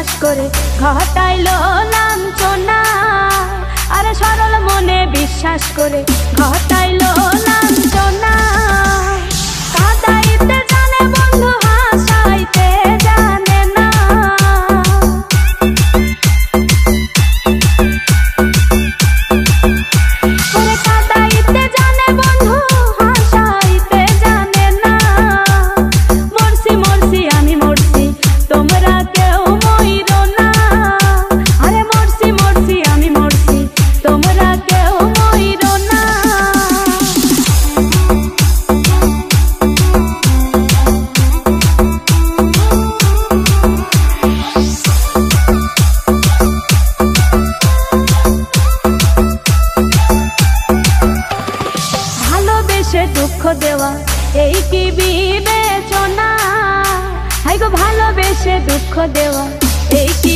বিশ্বাস করে ঘটাইলো লাঞ্ছনা। আরে সরল মনে বিশ্বাস করে ঘটাইলো লাঞ্ছনা। কাঁদাইতে জানে বন্ধু হাসাইতে জানে না। ওরে কাঁদাইতে জানে বন্ধু হাসাইতে জানে না। মরছি মরছি আমি মরছি তোমরা কেউ মইরো না। আরে মরছি মরছি আমি মরছি তোমরা কেউ মইরো না। ভালোবেসে দুঃখ দেওয়া এই কি বিবেচনা? হাই গো ভালোবেসে দুঃখ দেওয়া এই কি